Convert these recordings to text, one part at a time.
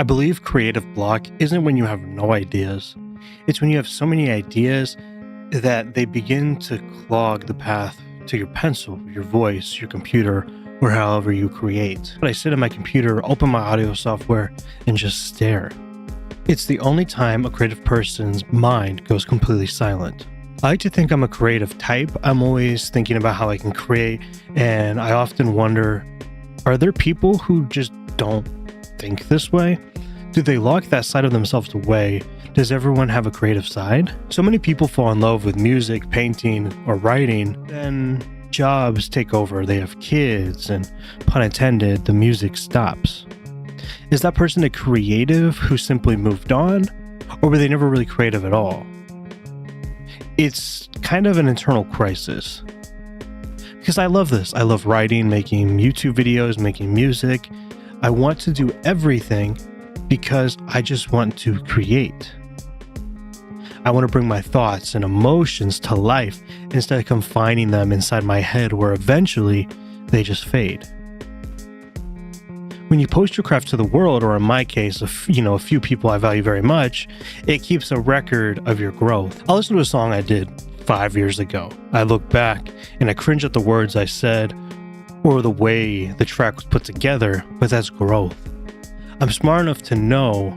believe creative block isn't when you have no ideas. It's when you have so many ideas that they begin to clog the path to your pencil, your voice, your computer, or however you create. I sit at my computer, open my audio software, and just stare. It's the only time a creative person's mind goes completely silent. I like to think I'm a creative type. I'm always thinking about how I can create, and I often wonder, are there people who just don't think this way? Do they lock that side of themselves away? Does everyone have a creative side? So many people fall in love with music, painting, or writing, then jobs take over. They have kids, and pun intended, the music stops. Is that person a creative who simply moved on, or were they never really creative at all? It's kind of an internal crisis. Because I love this. I love writing, making YouTube videos, making music. I want to do everything because I just want to create. I want to bring my thoughts and emotions to life instead of confining them inside my head where eventually they just fade. When you post your craft to the world, or in my case, a few people I value very much, it keeps a record of your growth. I'll listen to a song I did 5 years ago. I look back and I cringe at the words I said or the way the track was put together, but that's growth. I'm smart enough to know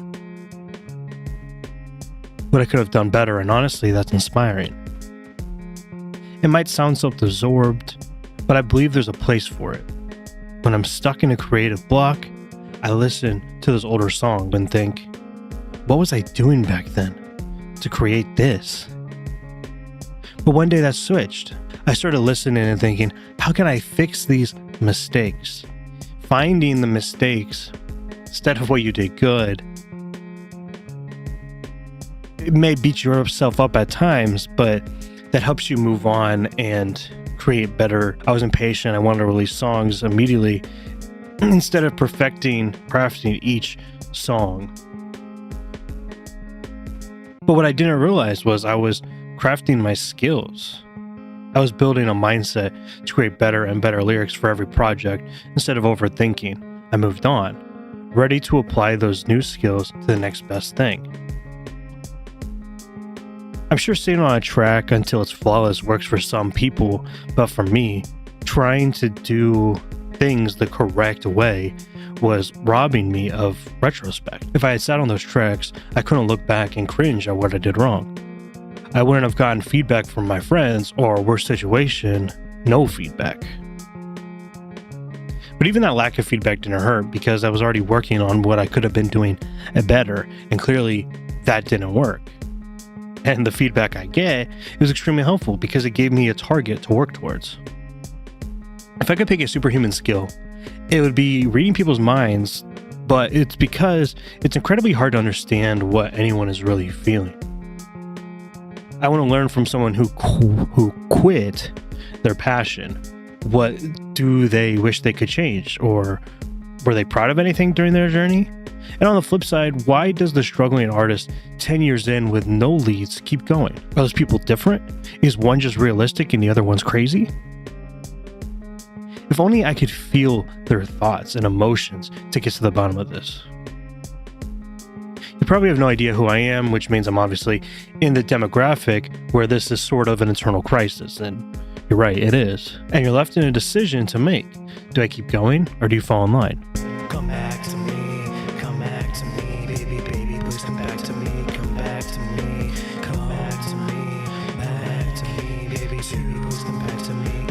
what I could have done better, and honestly, that's inspiring. It might sound self-absorbed, but I believe there's a place for it. When I'm stuck in a creative block, I listen to those older songs and think, what was I doing back then to create this? But one day that switched. I started listening and thinking, how can I fix these mistakes? Finding the mistakes instead of what you did good. It may beat yourself up at times, but that helps you move on and create better. I was impatient. I wanted to release songs immediately instead of crafting each song. But what I didn't realize was I was crafting my skills. I was building a mindset to create better and better lyrics for every project instead of overthinking. I moved on, ready to apply those new skills to the next best thing. I'm sure sitting on a track until it's flawless works for some people, but for me, trying to do things the correct way was robbing me of retrospect. If I had sat on those tracks, I couldn't look back and cringe at what I did wrong. I wouldn't have gotten feedback from my friends, or worst situation, no feedback. But even that lack of feedback didn't hurt because I was already working on what I could have been doing better, and clearly that didn't work. And the feedback I get is extremely helpful because it gave me a target to work towards. If I could pick a superhuman skill, it would be reading people's minds, but it's because it's incredibly hard to understand what anyone is really feeling. I want to learn from someone who quit their passion. What do they wish they could change? Or were they proud of anything during their journey? And on the flip side, why does the struggling artist 10 years in with no leads keep going? Are those people different? Is one just realistic and the other one's crazy? If only I could feel their thoughts and emotions to get to the bottom of this. You probably have no idea who I am, which means I'm obviously in the demographic where this is sort of an internal crisis. And you're right, it is. And you're left in a decision to make. Do I keep going or do you fall in line? Come back to me. Baby, please come back to me, come back to me, come back to me, back to me, baby, please come back to me.